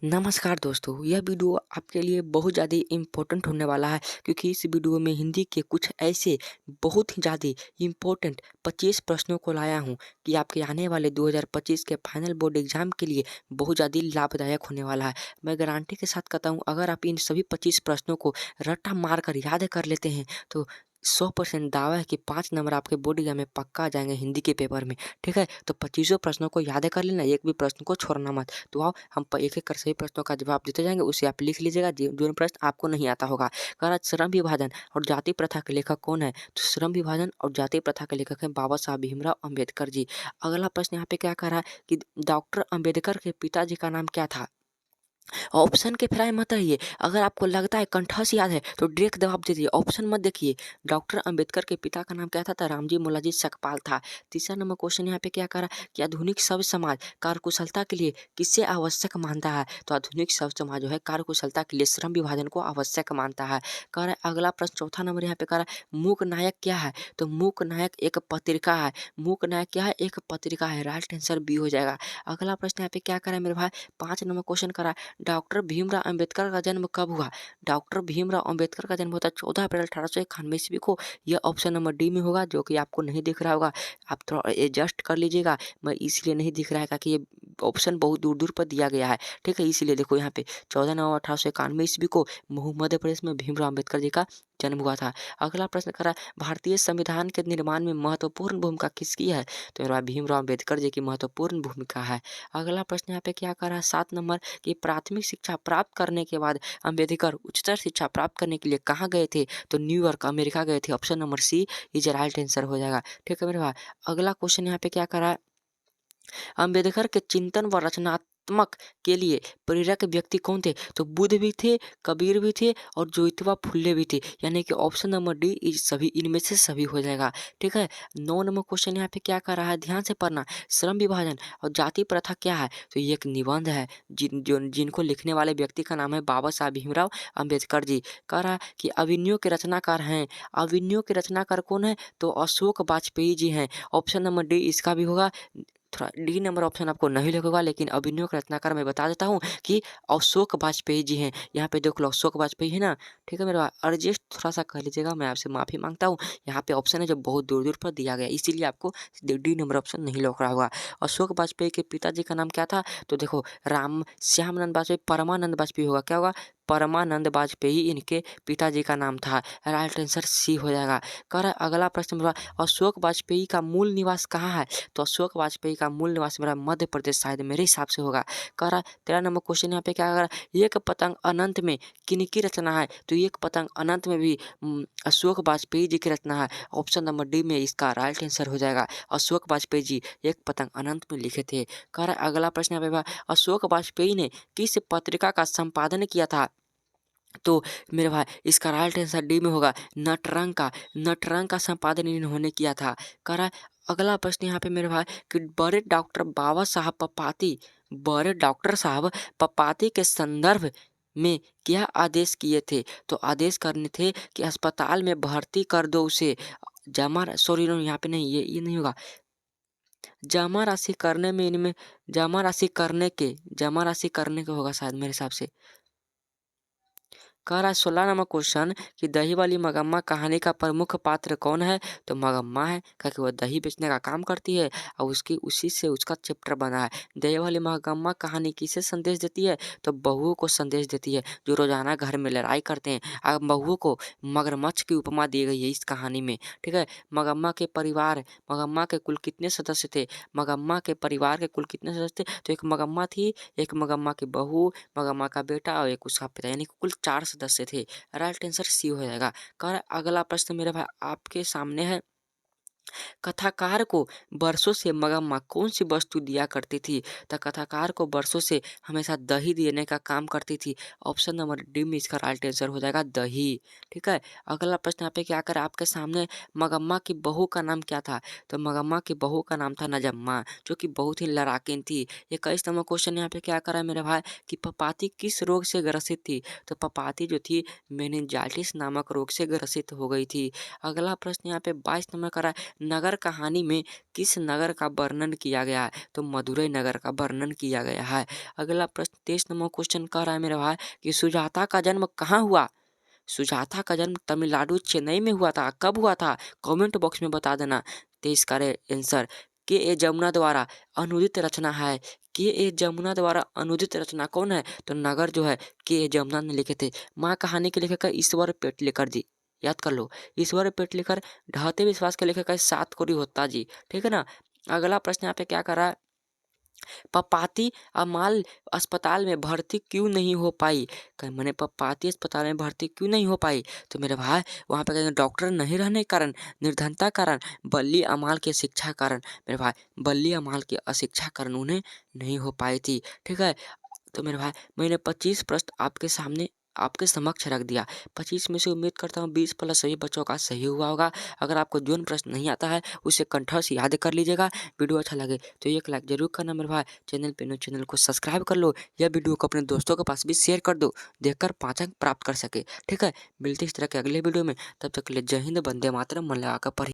नमस्कार दोस्तों, यह वीडियो आपके लिए बहुत ज़्यादा इम्पोर्टेंट होने वाला है क्योंकि इस वीडियो में हिंदी के कुछ ऐसे बहुत ही ज़्यादा इम्पोर्टेंट 25 प्रश्नों को लाया हूँ कि आपके आने वाले 2025 के फाइनल बोर्ड एग्जाम के लिए बहुत ज़्यादा लाभदायक होने वाला है। मैं गारंटी के साथ कहता हूँ, अगर आप इन सभी 25 प्रश्नों को रट्टा मार कर याद कर लेते हैं तो 100% दावा है कि 5 नंबर आपके बोर्ड एग्जाम में पक्का आ जाएंगे हिंदी के पेपर में। ठीक है, तो 25 प्रश्नों को याद कर लेना, एक भी प्रश्न को छोड़ना मत। तो आओ हम एक-एक कर सभी प्रश्नों का जवाब देते जाएँगे, उसे आप लिख लीजिएगा जो प्रश्न आपको नहीं आता होगा। कह रहा श्रम विभाजन और जाति प्रथा के लेखक कौन है? तो श्रम विभाजन और जाति प्रथा के लेखक हैं बाबा साहब भीमराव अम्बेडकर जी। अगला प्रश्न यहाँ पे क्या कह रहा है कि डॉक्टर अम्बेडकर के पिताजी का नाम क्या था? ऑप्शन के फ्राई मत रहिए। अगर आपको लगता है कंठस्थ याद है तो डायरेक्ट जवाब दे दीजिए, ऑप्शन मत देखिए। डॉक्टर अंबेडकर के पिता का नाम क्या था? रामजी मुलाजी सकपाल था। तीसरा नंबर क्वेश्चन यहाँ पे क्या करा कि आधुनिक सभ्य समाज कार्यकुशलता के लिए किससे आवश्यक मानता है? तो आधुनिक सभ्य समाज जो है कार्यकुशलता के लिए श्रम विभाजन को आवश्यक मानता है। कह रहा है अगला प्रश्न, चौथा नंबर यहाँ पे कह रहा है मूक नायक क्या है? तो मूक नायक एक पत्रिका है। मूक नायक क्या है? एक पत्रिका है। राइट आंसर बी हो जाएगा। अगला प्रश्न यहाँ पे क्या करा है मेरे भाई? 5 नंबर क्वेश्चन करा डॉक्टर भीमराव अंबेडकर का जन्म कब हुआ? डॉक्टर भीमराव अंबेडकर का जन्म होता है 14 अप्रैल 1891 ईस्वी को। यह ऑप्शन नंबर डी में होगा, जो कि आपको नहीं दिख रहा होगा। आप थोड़ा एडजस्ट कर लीजिएगा, मैं इसलिए नहीं दिख रहा है क्योंकि ये ऑप्शन बहुत दूर-दूर पर दिया गया है। ठीक है, इसीलिए देखो यहाँ पे 14 नवंबर 1891 ईस्वी को महू मध्य प्रदेश में भीमराव अंबेडकर जी का जन्म हुआ था। अगला प्रश्न करा भारतीय संविधान के निर्माण में महत्वपूर्ण भूमिका किसकी है? तो मेरा भीमराव अंबेडकर जी की महत्वपूर्ण भूमिका है। अगला प्रश्न यहाँ पे क्या करा 7 नंबर कि प्राथमिक शिक्षा प्राप्त करने के बाद अम्बेडकर उच्चतर शिक्षा प्राप्त करने के लिए कहाँ गए थे? तो न्यूयॉर्क अमेरिका गए थे। Option number C is right answer हो जाएगा। ठीक है मेरे भाई। अगला क्वेश्चन यहाँ पे क्या करा है अम्बेडकर के चिंतन व रचनात्मक के लिए प्रेरक व्यक्ति कौन थे? तो बुद्ध भी थे, कबीर भी थे और ज्योतिबा फुले भी थे। यानी कि ऑप्शन नंबर डी इस सभी इनमें से सभी हो जाएगा। ठीक है, 9 नंबर क्वेश्चन यहाँ पे क्या कर रहा है, ध्यान से पढ़ना। श्रम विभाजन और जाति प्रथा क्या है? तो ये एक निबंध है जिनको लिखने वाले व्यक्ति का नाम है बाबा साहब भीमराव अम्बेडकर जी। कह रहा है कि अभिनयों के रचनाकार हैं। अभिनयों के रचनाकार कौन है? तो अशोक वाजपेयी जी हैं। ऑप्शन नंबर डी इसका भी होगा। थोड़ा डी नंबर ऑप्शन आपको नहीं लगेगा, लेकिन अभिनयों का रचनाकार मैं बता देता हूँ कि अशोक वाजपेयी जी हैं। यहाँ पे देख लो अशोक वाजपेयी है ना। ठीक है मेरे भाई, एडजस्ट थोड़ा सा कर लीजिएगा, मैं आपसे माफ़ी मांगता हूँ। यहाँ पे ऑप्शन है जो बहुत दूर दूर पर दिया गया, इसीलिए आपको डी नंबर ऑप्शन नहीं लग रहा होगा। अशोक वाजपेयी के पिताजी का नाम क्या था? तो देखो राम श्यामानंद वाजपेयी, परमानंद वाजपेयी होगा। क्या होगा? परमानंद वाजपेयी इनके पिताजी का नाम था। राइट आंसर सी हो जाएगा। कह रहा है अगला प्रश्न मेरा, अशोक वाजपेयी का मूल निवास कहाँ है? तो अशोक वाजपेयी का मूल निवास मेरा मध्य प्रदेश शायद मेरे हिसाब से होगा। कह रहा है 13 नंबर क्वेश्चन यहाँ पे क्या कर रहा है, एक पतंग अनंत में किनकी रचना है? तो एक पतंग अनंत में भी अशोक वाजपेयी जी की रचना है। ऑप्शन नंबर डी में इसका राइट आंसर हो जाएगा। अशोक वाजपेयी जी एक पतंग अनंत में लिखे थे। कह रहा है अगला प्रश्न यहाँ पे, अशोक वाजपेयी ने किस पत्रिका का संपादन किया था? तो मेरे भाई इसका राइट आंसर डी में होगा, नटरंग का। नटरंग का संपादन इन्होंने किया था। कह रहा है अगला प्रश्न यहाँ पे मेरे भाई कि बड़े डॉक्टर बाबा साहब पपाती, बड़े डॉक्टर साहब पपाती के संदर्भ में क्या आदेश किए थे? तो आदेश करने थे कि अस्पताल में भर्ती कर दो उसे। जमा सॉरी नो, यहाँ पे नहीं, ये नहीं होगा। जमा राशि करने में इनमें जमा राशि करने के होगा शायद मेरे हिसाब से। कह रहा है 16 नंबर क्वेश्चन कि दही वाली मगम्मा कहानी का प्रमुख पात्र कौन है? तो मगम्मा है, क्योंकि वह दही बेचने का काम करती है और उसी से उसका चैप्टर बना है। दही वाली मगम्मा कहानी किसे संदेश देती है? तो बहुओं को संदेश देती है जो रोजाना घर में लड़ाई करते हैं। अब बहुओं को मगरमच्छ की उपमा दी गई है इस कहानी में। ठीक है, मगम्मा के कुल कितने सदस्य थे? मगम्मा के परिवार के कुल कितने सदस्य थे? तो एक मगम्मा थी, एक मगम्मा की बहू, मगम्मा का बेटा और एक उसका पिता, यानी कि कुल 4 सदस्य थे। राइट आंसर सी हो जाएगा। कह रहा है अगला प्रश्न मेरे भाई आपके सामने है, कथाकार को बरसों से मगम्मा कौन सी वस्तु दिया करती थी? तो कथाकार को बरसों से हमेशा दही देने का काम करती थी। ऑप्शन नंबर डी में इसका राइट आंसर हो जाएगा दही। ठीक है, अगला प्रश्न यहाँ पे क्या कर आपके सामने, मगम्मा की बहू का नाम क्या था? तो मगम्मा की बहू का नाम था नजम्मा, जो कि बहुत ही लड़ाकिन थी। 21 नंबर क्वेश्चन यहाँ पे क्या करा है मेरे भाई कि पपाती किस रोग से ग्रसित थी? तो पपाती जो थी मेनिंजाइटिस नामक रोग से ग्रसित हो गई थी। अगला प्रश्न यहाँ पे 22 नंबर करा नगर कहानी में किस नगर का वर्णन किया गया है? तो मदुरई नगर का वर्णन किया गया है। अगला प्रश्न 23 नंबर क्वेश्चन कह रहा है मेरे भाई कि सुजाता का जन्म कहाँ हुआ? सुजाता का जन्म तमिलनाडु चेन्नई में हुआ था। कब हुआ था? कमेंट बॉक्स में बता देना। 23 का आंसर के ए जमुना द्वारा अनुदित रचना है। के ए जमुना द्वारा अनुदित रचना कौन है? तो नगर जो है के ए जमुना ने लिखे थे। माँ कहानी के लेखक है ईश्वर पेटलेकर जी, याद कर लो। ईश्वर पेटलेकर। ढहते विश्वास के लेखक है सातकोरी होता जी, ठीक है ना। अगला प्रश्न यहाँ पे क्या कर रहा है, पपाती अमाल अस्पताल में भर्ती क्यों नहीं हो पाई? मैंने पपाती अस्पताल में भर्ती क्यों नहीं हो पाई? तो मेरे भाई वहाँ पे कहेंगे डॉक्टर नहीं रहने के कारण, निर्धनता कारण, बल्ली अमाल के शिक्षा कारण। मेरे भाई बल्ली अमाल की अशिक्षा कारण उन्हें नहीं हो पाई थी, ठीक है। तो मेरे भाई मैंने 25 प्रश्न आपके सामने आपके समक्ष रख दिया। 25 में से उम्मीद करता हूँ 20 प्लस सभी बच्चों का सही हुआ होगा। अगर आपको जो प्रश्न नहीं आता है उसे कंठस्थ याद कर लीजिएगा। वीडियो अच्छा लगे तो एक लाइक जरूर करना मेरे भाई। चैनल पे न्यू चैनल को सब्सक्राइब कर लो। यह वीडियो को अपने दोस्तों के पास भी शेयर कर दो, देखकर 5 अंक प्राप्त कर सके, ठीक है। मिलते इस तरह के अगले वीडियो में, तब तक के लिए जय हिंद, वंदे मातरम। मन लगा कर पढ़िए।